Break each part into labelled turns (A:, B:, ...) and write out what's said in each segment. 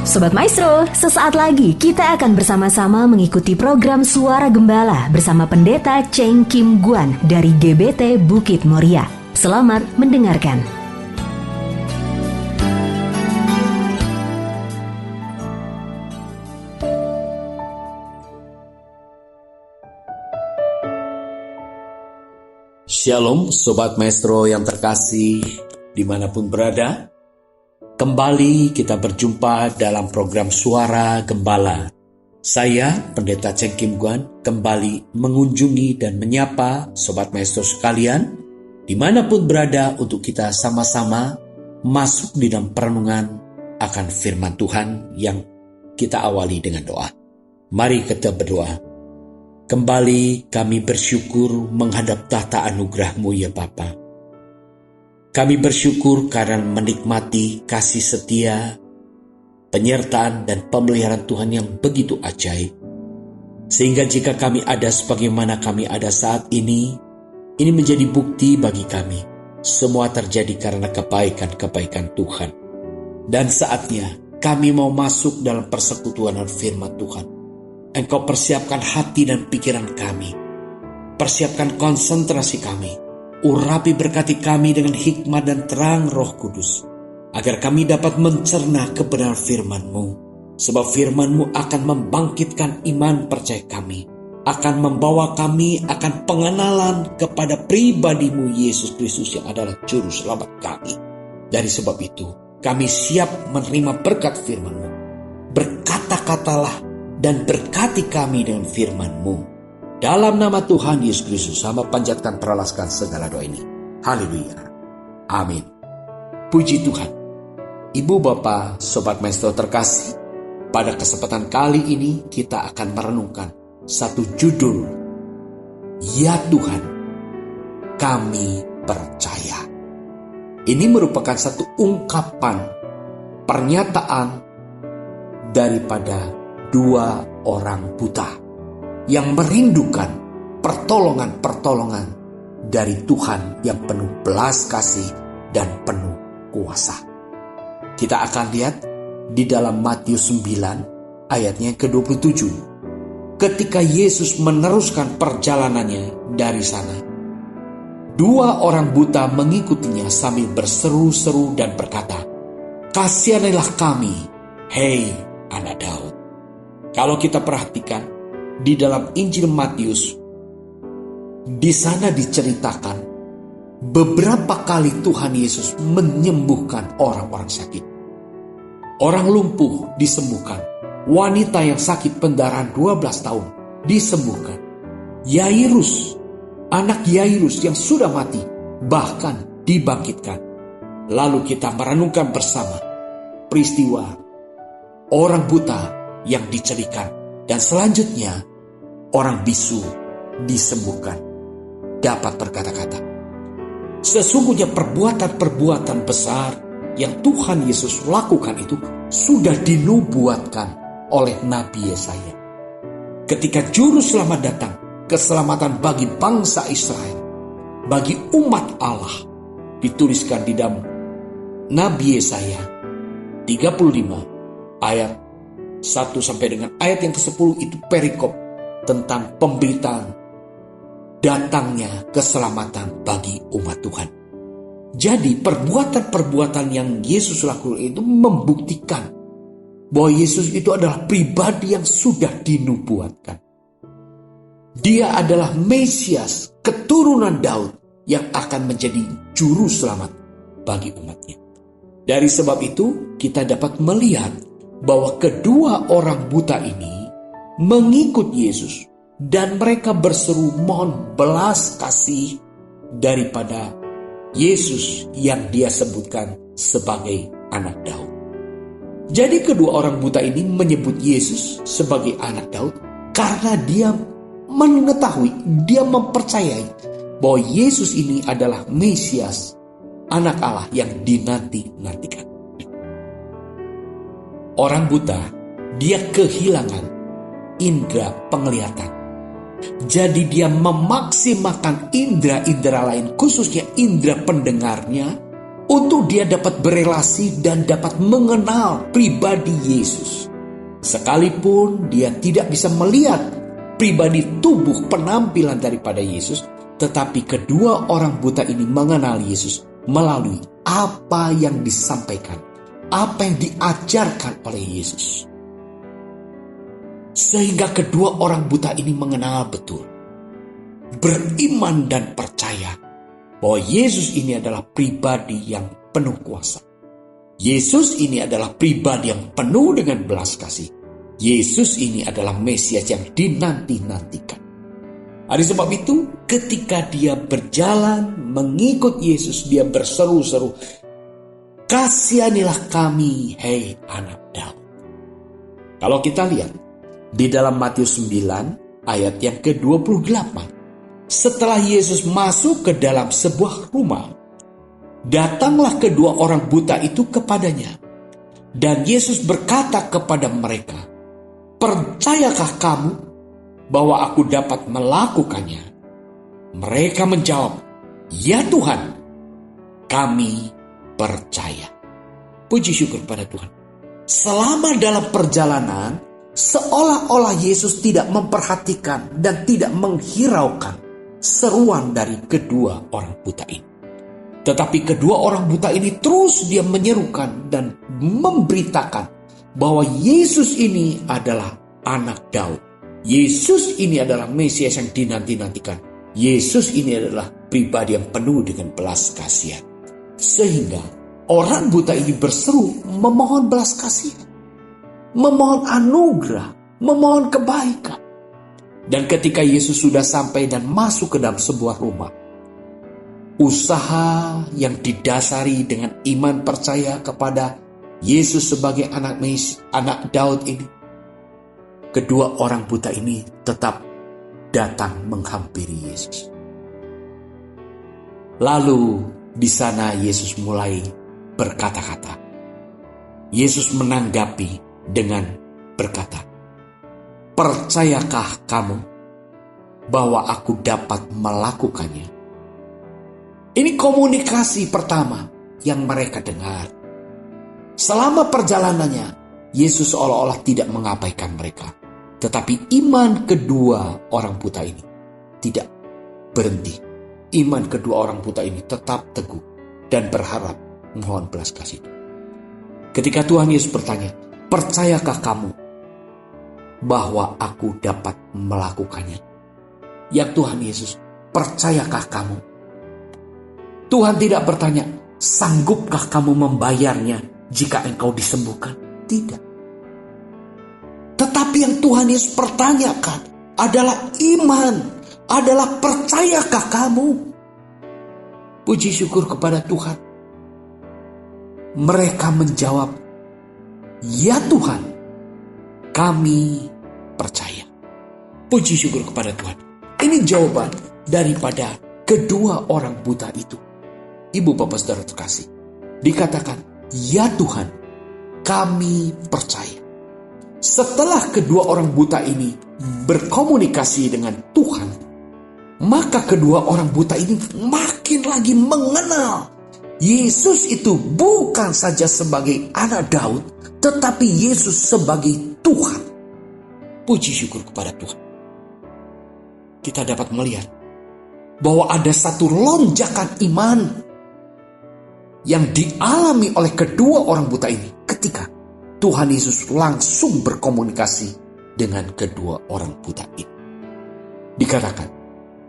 A: Sobat Maestro, sesaat lagi kita akan bersama-sama mengikuti program Suara Gembala bersama Pendeta Cheng Kim Guan dari GBT Bukit Moria. Selamat mendengarkan.
B: Shalom Sobat Maestro yang terkasih dimanapun berada. Kembali kita berjumpa dalam program Suara Gembala. Saya, Pendeta Cheng Kim Guan, kembali mengunjungi dan menyapa Sobat Maestro sekalian, dimanapun berada untuk kita sama-sama masuk di dalam perenungan akan firman Tuhan yang kita awali dengan doa. Mari kita berdoa. Kembali kami bersyukur menghadap tahta anugerah-Mu ya Bapa. Kami bersyukur karena menikmati kasih setia, penyertaan dan pemeliharaan Tuhan yang begitu ajaib. Sehingga jika kami ada sebagaimana kami ada saat ini menjadi bukti bagi kami. Semua terjadi karena kebaikan-kebaikan Tuhan. Dan saatnya kami mau masuk dalam persekutuan firman Tuhan. Engkau persiapkan hati dan pikiran kami. Persiapkan konsentrasi kami. Urapi berkati kami dengan hikmat dan terang Roh Kudus, agar kami dapat mencerna kebenaran firman-Mu. Sebab firman-Mu akan membangkitkan iman percaya kami, akan membawa kami akan pengenalan kepada pribadi-Mu Yesus Kristus yang adalah Juru Selamat kami. Dari sebab itu, kami siap menerima berkat firman-Mu. Berkata-katalah dan berkati kami dengan firman-Mu. Dalam nama Tuhan Yesus Kristus, hamba panjatkan peralaskan segala doa ini. Haleluya. Amin. Puji Tuhan. Ibu, Bapak, Sobat Maestro terkasih, pada kesempatan kali ini kita akan merenungkan satu judul. Ya Tuhan, kami percaya. Ini merupakan satu ungkapan, pernyataan daripada dua orang buta yang merindukan pertolongan-pertolongan dari Tuhan yang penuh belas kasih dan penuh kuasa. Kita akan lihat di dalam Matius 9 ayatnya ke-27. Ketika Yesus meneruskan perjalanannya dari sana, dua orang buta mengikutinya sambil berseru-seru dan berkata, "Kasihanilah kami, hei anak Daud." Kalau kita perhatikan, di dalam Injil Matius, di sana diceritakan beberapa kali Tuhan Yesus menyembuhkan orang-orang sakit. Orang lumpuh disembuhkan, wanita yang sakit pendarahan 12 tahun disembuhkan. Yairus, anak Yairus yang sudah mati, bahkan dibangkitkan. Lalu kita merenungkan bersama peristiwa orang buta yang dicerikan. Dan selanjutnya, orang bisu disembuhkan, dapat berkata-kata. Sesungguhnya perbuatan-perbuatan besar yang Tuhan Yesus lakukan itu sudah dinubuatkan oleh Nabi Yesaya. Ketika Juru Selamat datang, keselamatan bagi bangsa Israel, bagi umat Allah, dituliskan di dalam Nabi Yesaya 35 ayat 1 sampai dengan ayat yang ke-10 itu perikop tentang pemberitaan datangnya keselamatan bagi umat Tuhan. Jadi perbuatan-perbuatan yang Yesus lakukan itu membuktikan bahwa Yesus itu adalah pribadi yang sudah dinubuatkan. Dia adalah Mesias, keturunan Daud yang akan menjadi juru selamat bagi umatnya. Dari sebab itu kita dapat melihat bahwa kedua orang buta ini mengikut Yesus dan mereka berseru mohon belas kasih daripada Yesus yang dia sebutkan sebagai anak Daud. Jadi kedua orang buta ini menyebut Yesus sebagai anak Daud karena dia mengetahui, dia mempercayai bahwa Yesus ini adalah Mesias, anak Allah yang dinanti-nantikan. Orang buta, dia kehilangan indera penglihatan. Jadi dia memaksimalkan indera-indera lain, khususnya indera pendengarnya, untuk dia dapat berelasi dan dapat mengenal pribadi Yesus. Sekalipun dia tidak bisa melihat pribadi tubuh penampilan daripada Yesus, tetapi kedua orang buta ini mengenal Yesus melalui apa yang disampaikan, apa yang diajarkan oleh Yesus. Sehingga kedua orang buta ini mengenal betul, beriman dan percaya bahwa Yesus ini adalah pribadi yang penuh kuasa. Yesus ini adalah pribadi yang penuh dengan belas kasih. Yesus ini adalah Mesias yang dinanti-nantikan. Oleh sebab itu, ketika dia berjalan mengikut Yesus, dia berseru-seru, "Kasihanilah kami, hei anak Daud." Kalau kita lihat di dalam Matius 9 ayat yang ke-28, setelah Yesus masuk ke dalam sebuah rumah, datanglah kedua orang buta itu kepadanya. Dan Yesus berkata kepada mereka, "Percayakah kamu bahwa aku dapat melakukannya?" Mereka menjawab, "Ya Tuhan, kami percaya." Puji syukur pada Tuhan. Selama dalam perjalanan, seolah-olah Yesus tidak memperhatikan dan tidak menghiraukan seruan dari kedua orang buta ini. Tetapi kedua orang buta ini terus dia menyerukan dan memberitakan bahwa Yesus ini adalah anak Daud. Yesus ini adalah Mesias yang dinanti-nantikan. Yesus ini adalah pribadi yang penuh dengan belas kasihan. Sehingga orang buta ini berseru memohon belas kasihan, memohon anugerah, memohon kebaikan. Dan ketika Yesus sudah sampai dan masuk ke dalam sebuah rumah, usaha yang didasari dengan iman percaya kepada Yesus sebagai anak Daud ini, kedua orang buta ini tetap datang menghampiri Yesus. Lalu di sana Yesus mulai berkata-kata. Yesus menanggapi dengan berkata, "Percayakah kamu bahwa aku dapat melakukannya?" Ini komunikasi pertama yang mereka dengar. Selama perjalanannya, Yesus seolah-olah tidak mengabaikan mereka. Tetapi iman kedua orang buta ini tidak berhenti. Iman kedua orang buta ini tetap teguh dan berharap mohon belas kasih. Ketika Tuhan Yesus bertanya, "Percayakah kamu bahwa aku dapat melakukannya?" Ya Tuhan Yesus, percayakah kamu? Tuhan tidak bertanya, "Sanggupkah kamu membayarnya jika engkau disembuhkan?" Tidak. Tetapi yang Tuhan Yesus pertanyakan adalah iman, adalah percayakah kamu? Puji syukur kepada Tuhan. Mereka menjawab, "Ya Tuhan, kami percaya." Puji syukur kepada Tuhan. Ini jawaban daripada kedua orang buta itu. Ibu bapak saudara terkasih, dikatakan, "Ya Tuhan, kami percaya." Setelah kedua orang buta ini berkomunikasi dengan Tuhan, maka kedua orang buta ini makin lagi mengenal Yesus itu bukan saja sebagai anak Daud, tetapi Yesus sebagai Tuhan. Puji syukur kepada Tuhan. Kita dapat melihat bahwa ada satu lonjakan iman yang dialami oleh kedua orang buta ini ketika Tuhan Yesus langsung berkomunikasi dengan kedua orang buta ini. Dikatakan,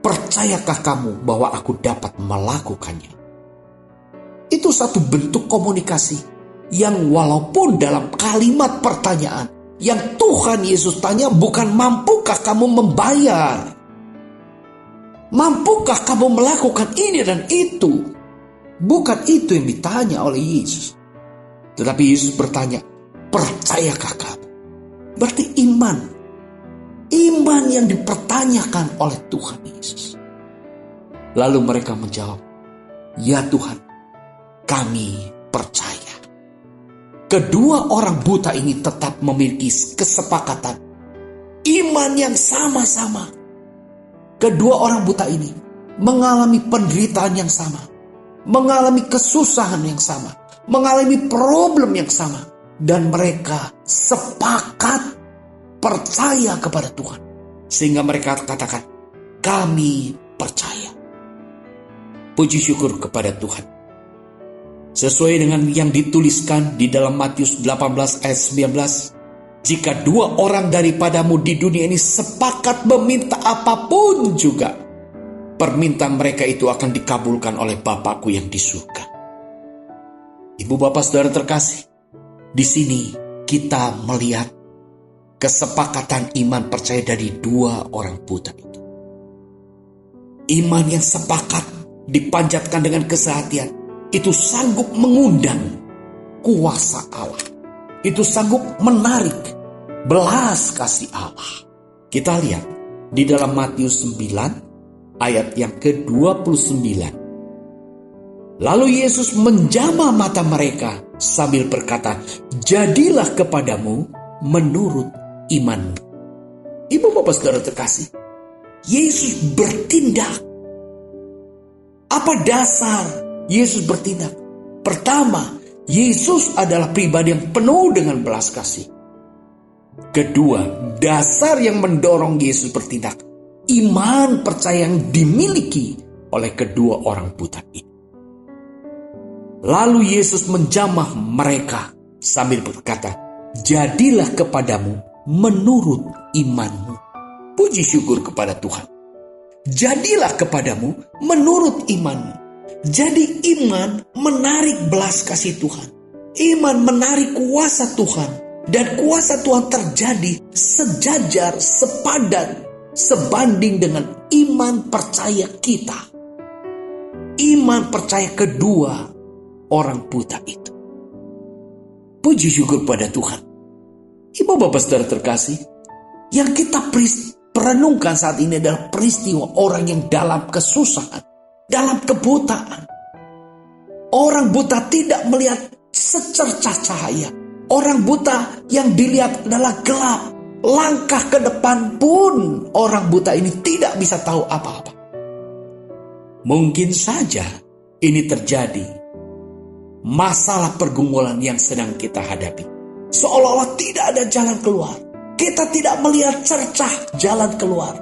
B: "Percayakah kamu bahwa aku dapat melakukannya?" Itu satu bentuk komunikasi yang walaupun dalam kalimat pertanyaan yang Tuhan Yesus tanya bukan mampukah kamu membayar, mampukah kamu melakukan ini dan itu. Bukan itu yang ditanya oleh Yesus. Tetapi Yesus bertanya, "Percayakah kamu?" Berarti iman. Iman yang dipertanyakan oleh Tuhan Yesus. Lalu mereka menjawab, "Ya Tuhan, kami percaya." Kedua orang buta ini tetap memiliki kesepakatan iman yang sama-sama. Kedua orang buta ini mengalami penderitaan yang sama. mengalami kesusahan yang sama, mengalami problem yang sama, dan mereka sepakat percaya kepada Tuhan, sehingga mereka katakan, kami percaya. Puji syukur kepada Tuhan. Sesuai dengan yang dituliskan di dalam Matius 18 ayat 19, jika 2 orang daripadamu di dunia ini sepakat meminta apapun juga, permintaan mereka itu akan dikabulkan oleh Bapakku yang di surga. Ibu bapak saudara terkasih, di sini kita melihat kesepakatan iman percaya dari 2 orang buta itu. Iman yang sepakat dipanjatkan dengan kesehatian, itu sanggup mengundang kuasa Allah. Itu sanggup menarik belas kasih Allah. Kita lihat di dalam Matius 9 ayat yang ke-29. Lalu Yesus menjamah mata mereka sambil berkata, jadilah kepadamu menurut imanmu. Ibu bapak saudara terkasih, Yesus bertindak. Apa dasar Yesus bertindak? Pertama, Yesus adalah pribadi yang penuh dengan belas kasih. Kedua, dasar yang mendorong Yesus bertindak, iman percaya yang dimiliki oleh kedua orang buta ini. Lalu Yesus menjamah mereka sambil berkata, jadilah kepadamu menurut imanmu. Puji syukur kepada Tuhan. Jadilah kepadamu menurut imanmu. Jadi iman menarik belas kasih Tuhan. Iman menarik kuasa Tuhan. Dan kuasa Tuhan terjadi sejajar, sepadan, sebanding dengan iman percaya kita. Iman percaya kedua orang buta itu. Puji syukur pada Tuhan. Ibu bapak saudara terkasih, yang kita perenungkan saat ini adalah peristiwa orang yang dalam kesusahan, dalam kebutaan. Orang buta tidak melihat secercah cahaya. Orang buta yang dilihat adalah gelap. Langkah ke depan pun orang buta ini tidak bisa tahu apa-apa. Mungkin saja ini terjadi masalah pergumulan yang sedang kita hadapi. Seolah-olah tidak ada jalan keluar. Kita tidak melihat cercah jalan keluar.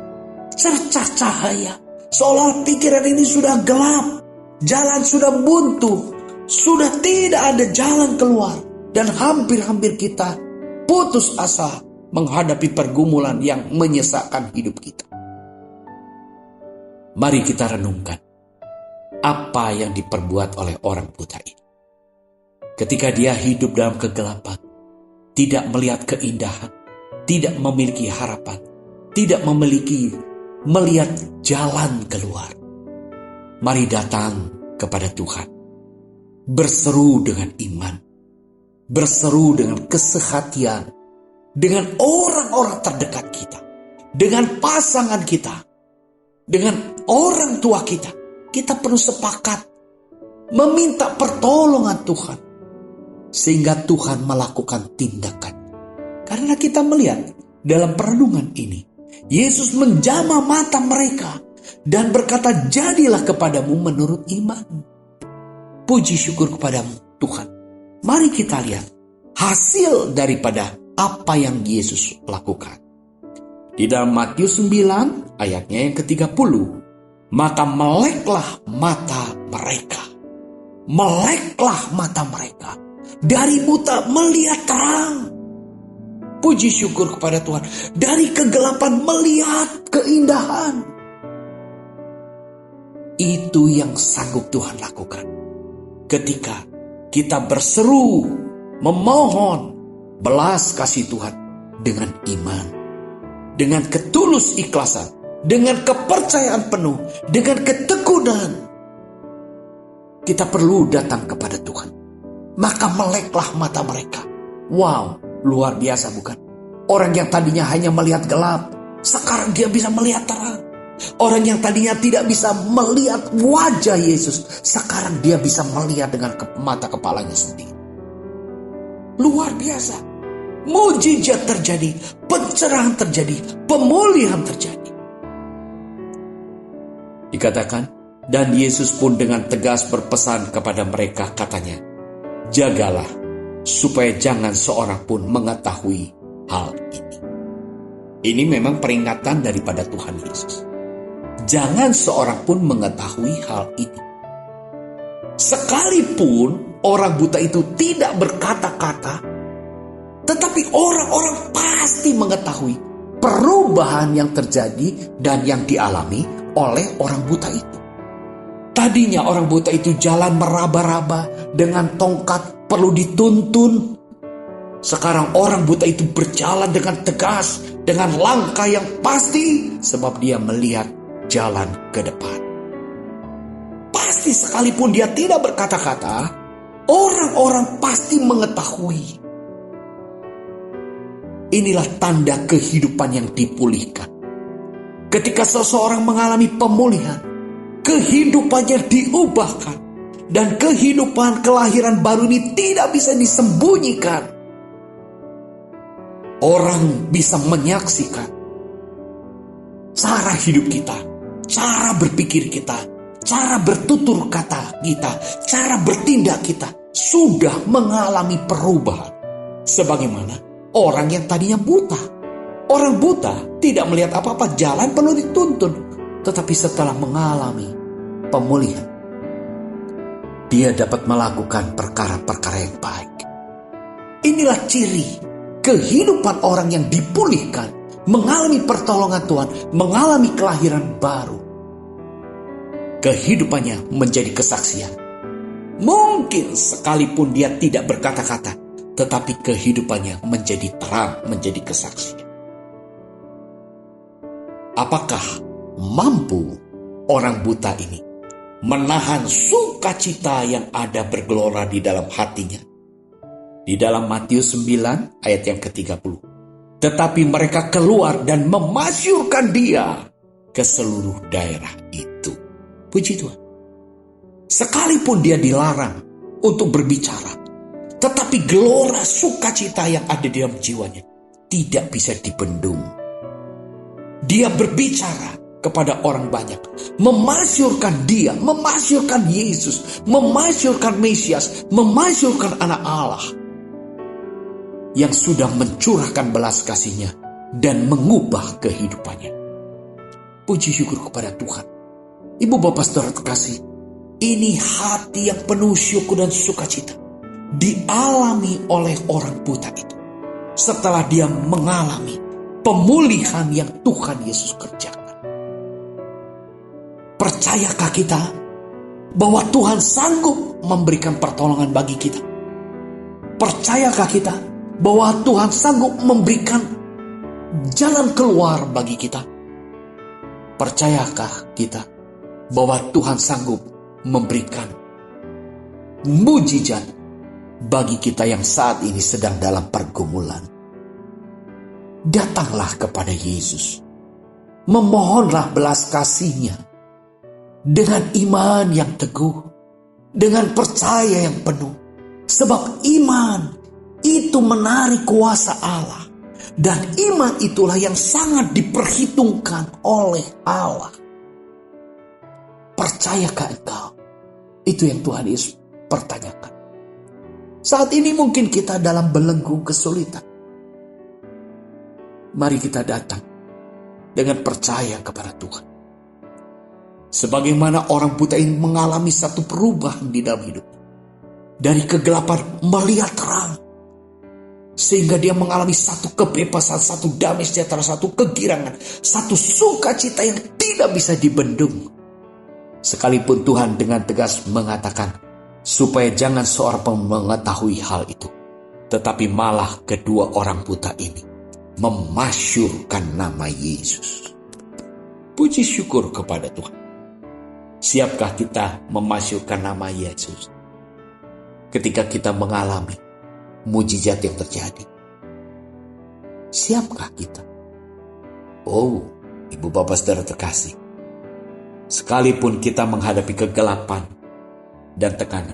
B: Cercah cahaya. Seolah pikiran ini sudah gelap. Jalan sudah buntu. Sudah tidak ada jalan keluar. Dan hampir-hampir kita putus asa menghadapi pergumulan yang menyesakkan hidup kita. Mari kita renungkan apa yang diperbuat oleh orang buta ini. Ketika dia hidup dalam kegelapan, tidak melihat keindahan, tidak memiliki harapan, tidak melihat jalan keluar. Mari datang kepada Tuhan, berseru dengan iman, berseru dengan kesehatian, dengan orang-orang terdekat kita, dengan pasangan kita, dengan orang tua kita. Kita perlu sepakat meminta pertolongan Tuhan, sehingga Tuhan melakukan tindakan. Karena kita melihat dalam perenungan ini, Yesus menjamah mata mereka dan berkata, jadilah kepadamu menurut iman. Puji syukur kepadamu Tuhan. Mari kita lihat hasil daripada apa yang Yesus lakukan. Di dalam Matius 9 ayatnya yang ke-30. Maka meleklah mata mereka. Meleklah mata mereka. Dari buta melihat terang. Puji syukur kepada Tuhan. Dari kegelapan melihat keindahan. Itu yang sanggup Tuhan lakukan. Ketika kita berseru, memohon belas kasih Tuhan dengan iman. Dengan ketulus ikhlasan. Dengan kepercayaan penuh. Dengan ketekunan. Kita perlu datang kepada Tuhan. Maka meleklah mata mereka. Wow, luar biasa bukan? Orang yang tadinya hanya melihat gelap, sekarang dia bisa melihat terang. Orang yang tadinya tidak bisa melihat wajah Yesus, sekarang dia bisa melihat dengan mata kepalanya sendiri. Luar biasa. Mujizat terjadi, pencerahan terjadi, pemulihan terjadi. Dikatakan, Dan Yesus pun dengan tegas berpesan kepada mereka, katanya, "Jagalah, supaya jangan seorang pun mengetahui hal ini." Ini memang peringatan daripada Tuhan Yesus. Jangan seorang pun mengetahui hal ini. Sekalipun orang buta itu tidak berkata-kata, tetapi orang-orang pasti mengetahui perubahan yang terjadi dan yang dialami oleh orang buta itu. Tadinya orang buta itu jalan meraba-raba dengan tongkat perlu dituntun. Sekarang orang buta itu berjalan dengan tegas, dengan langkah yang pasti, sebab dia melihat jalan ke depan. Pasti sekalipun dia tidak berkata-kata, orang-orang pasti mengetahui. Inilah tanda kehidupan yang dipulihkan. Ketika seseorang mengalami pemulihan, kehidupannya diubahkan, dan kehidupan kelahiran baru ini tidak bisa disembunyikan. Orang bisa menyaksikan cara hidup kita, cara berpikir kita, cara bertutur kata kita, cara bertindak kita sudah mengalami perubahan. Sebagaimana orang yang tadinya buta. Orang buta tidak melihat apa-apa, jalan penuh dituntun. Tetapi setelah mengalami pemulihan, dia dapat melakukan perkara-perkara yang baik. Inilah ciri kehidupan orang yang dipulihkan, mengalami pertolongan Tuhan, mengalami kelahiran baru. Kehidupannya menjadi kesaksian. Mungkin sekalipun dia tidak berkata-kata, tetapi kehidupannya menjadi terang, menjadi kesaksian. Apakah mampu orang buta ini menahan sukacita yang ada bergelora di dalam hatinya? Di dalam Matius 9 ayat yang ke-30. Tetapi mereka keluar dan memasyurkan dia ke seluruh daerah itu. Puji Tuhan. Sekalipun dia dilarang untuk berbicara, tetapi gelora sukacita yang ada di dalam jiwanya tidak bisa dibendung. Dia berbicara kepada orang banyak, memasyurkan dia, memasyurkan Yesus, memasyurkan Mesias, memasyurkan anak Allah yang sudah mencurahkan belas kasihnya dan mengubah kehidupannya. Puji syukur kepada Tuhan. Ibu bapak saudara terkasih, ini hati yang penuh syukur dan sukacita dialami oleh orang buta itu setelah dia mengalami pemulihan yang Tuhan Yesus kerjakan. Percayakah kita bahwa Tuhan sanggup memberikan pertolongan bagi kita? Percayakah kita bahwa Tuhan sanggup memberikan jalan keluar bagi kita? Percayakah kita bahwa Tuhan sanggup memberikan mujizat bagi kita yang saat ini sedang dalam pergumulan? Datanglah kepada Yesus, memohonlah belas kasih-Nya dengan iman yang teguh, dengan percaya yang penuh, sebab iman itu menarik kuasa Allah, dan iman itulah yang sangat diperhitungkan oleh Allah. Percayakah engkau? Itu yang Tuhan Yesus pertanyakan. Saat ini mungkin kita dalam belenggu kesulitan. Mari kita datang dengan percaya kepada Tuhan. Sebagaimana orang buta ini mengalami satu perubahan di dalam hidup. Dari kegelapan melihat terang. Sehingga dia mengalami satu kebebasan, satu damai sejahtera, satu kegirangan, satu sukacita yang tidak bisa dibendung. Sekalipun Tuhan dengan tegas mengatakan, supaya jangan seorang pun mengetahui hal itu. Tetapi malah kedua orang buta ini memasyurkan nama Yesus. Puji syukur kepada Tuhan. Siapkah kita memasyurkan nama Yesus ketika kita mengalami mujizat yang terjadi? Siapkah kita? Oh, ibu bapak saudara terkasih, sekalipun kita menghadapi kegelapan dan tekanan,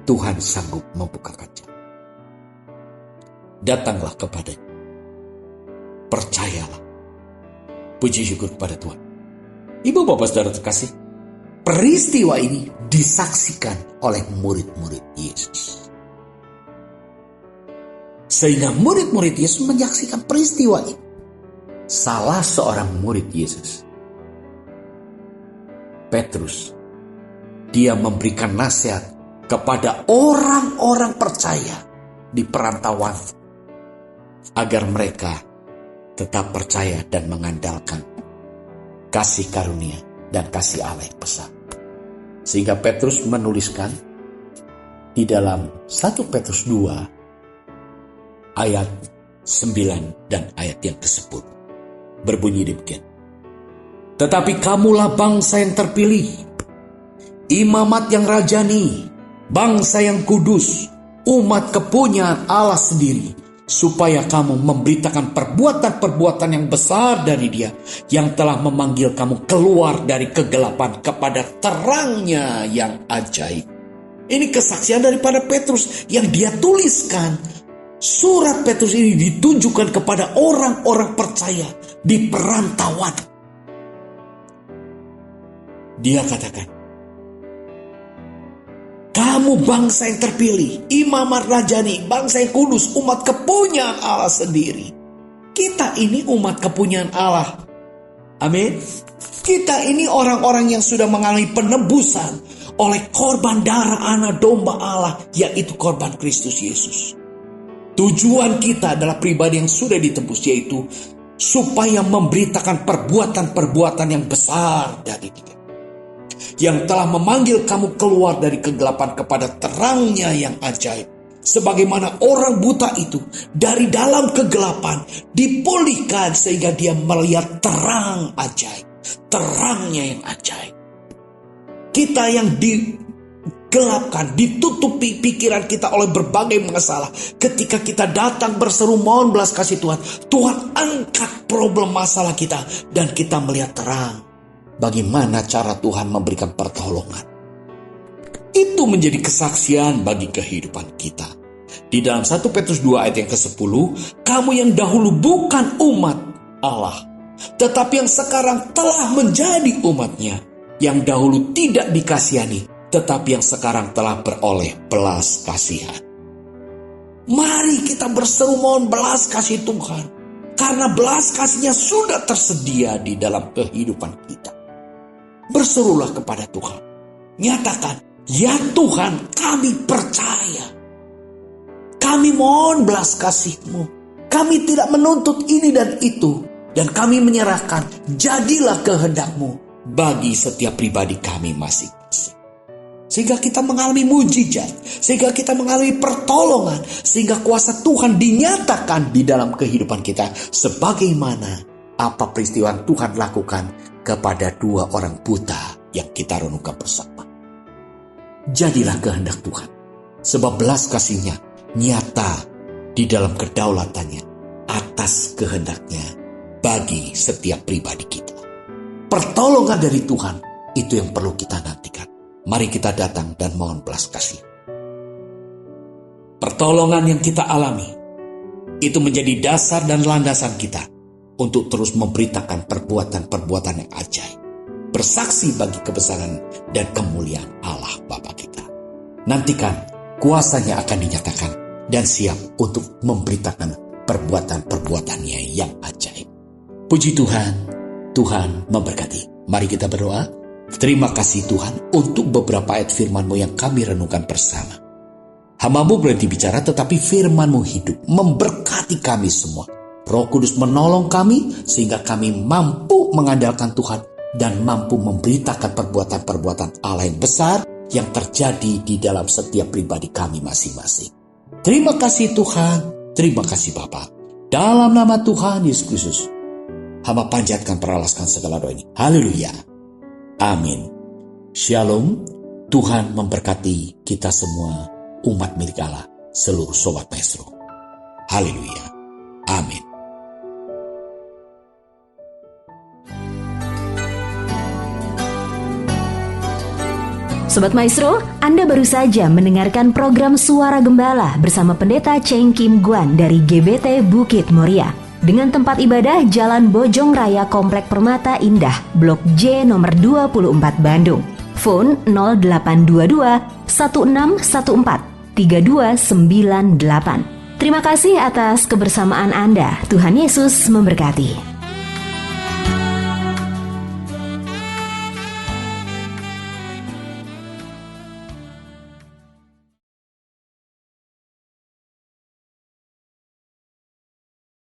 B: Tuhan sanggup membukakan jalan. Datanglah kepadanya. Percayalah. Puji syukur kepada Tuhan. Ibu bapak saudara terkasih, peristiwa ini disaksikan oleh murid-murid Yesus. Sehingga murid-murid Yesus menyaksikan peristiwa ini. Salah seorang murid Yesus, Petrus, dia memberikan nasihat kepada orang-orang percaya di perantauan agar mereka tetap percaya dan mengandalkan kasih karunia dan kasih Allah yang besar. Sehingga Petrus menuliskan di dalam 1 Petrus 2 ayat 9 dan ayat yang ke-10. Berbunyi demikian. Tetapi kamulah bangsa yang terpilih, imamat yang rajani, bangsa yang kudus, umat kepunyaan Allah sendiri, supaya kamu memberitakan perbuatan-perbuatan yang besar dari Dia, yang telah memanggil kamu keluar dari kegelapan kepada terangnya yang ajaib. Ini kesaksian daripada Petrus yang dia tuliskan. Surat Petrus ini ditujukan kepada orang-orang percaya di perantauan. Dia katakan, kamu bangsa yang terpilih, imamat rajani, bangsa yang kudus, umat kepunyaan Allah sendiri. Kita ini umat kepunyaan Allah. Amin. Kita ini orang-orang yang sudah mengalami penebusan oleh korban darah anak domba Allah, yaitu korban Kristus Yesus. Tujuan kita adalah pribadi yang sudah ditebus, yaitu supaya memberitakan perbuatan-perbuatan yang besar dari Dia, yang telah memanggil kamu keluar dari kegelapan kepada terangnya yang ajaib. Sebagaimana orang buta itu dari dalam kegelapan dipulihkan sehingga dia melihat terang ajaib, terangnya yang ajaib. Kita yang digelapkan, ditutupi pikiran kita oleh berbagai masalah. Ketika kita datang berseru mohon belas kasih Tuhan, Tuhan angkat problem masalah kita dan kita melihat terang. Bagaimana cara Tuhan memberikan pertolongan. Itu menjadi kesaksian bagi kehidupan kita. Di dalam 1 Petrus 2 ayat yang ke-10, kamu yang dahulu bukan umat Allah, tetapi yang sekarang telah menjadi umatnya, yang dahulu tidak dikasihani, tetapi yang sekarang telah beroleh belas kasihan. Mari kita berseru mohon belas kasih Tuhan, karena belas kasihnya sudah tersedia di dalam kehidupan kita. Berserulah kepada Tuhan, nyatakan, ya Tuhan, kami percaya. Kami mohon belas kasih-Mu. Kami tidak menuntut ini dan itu. Dan kami menyerahkan, jadilah kehendak-Mu bagi setiap pribadi kami masing-masing. Sehingga kita mengalami mujizat. Sehingga kita mengalami pertolongan. Sehingga kuasa Tuhan dinyatakan di dalam kehidupan kita. Sebagaimana apa peristiwa yang Tuhan lakukan kepada 2 orang buta yang kita renungkan bersama. Jadilah kehendak Tuhan, sebab belas kasih-Nya nyata di dalam kedaulatannya atas kehendaknya bagi setiap pribadi kita. Pertolongan dari Tuhan itu yang perlu kita nantikan. Mari kita datang dan mohon belas kasih. Pertolongan yang kita alami itu menjadi dasar dan landasan kita untuk terus memberitakan perbuatan-perbuatan yang ajaib, bersaksi bagi kebesaran dan kemuliaan Allah Bapa kita. Nantikan kuasa-Nya akan dinyatakan dan siap untuk memberitakan perbuatan-perbuatannya yang ajaib. Puji Tuhan, Tuhan memberkati. Mari kita berdoa. Terima kasih Tuhan untuk beberapa ayat firman-Mu yang kami renungkan bersama. Hamba-Mu berhenti bicara tetapi firman-Mu hidup, memberkati kami semua. Roh Kudus menolong kami sehingga kami mampu mengandalkan Tuhan dan mampu memberitakan perbuatan-perbuatan Allah yang besar yang terjadi di dalam setiap pribadi kami masing-masing. Terima kasih Tuhan, terima kasih Bapa. Dalam nama Tuhan Yesus Kristus, hamba panjatkan peralaskan segala doa ini. Haleluya. Amin. Shalom. Tuhan memberkati kita semua, umat milik Allah, seluruh Sobat Maestro. Haleluya. Amin.
A: Sobat Maestro, Anda baru saja mendengarkan program Suara Gembala bersama Pendeta Cheng Kim Guan dari GBT Bukit Moria. Dengan tempat ibadah Jalan Bojong Raya Komplek Permata Indah, Blok J nomor 24 Bandung. Phone 0822 1614 3298. Terima kasih atas kebersamaan Anda. Tuhan Yesus memberkati.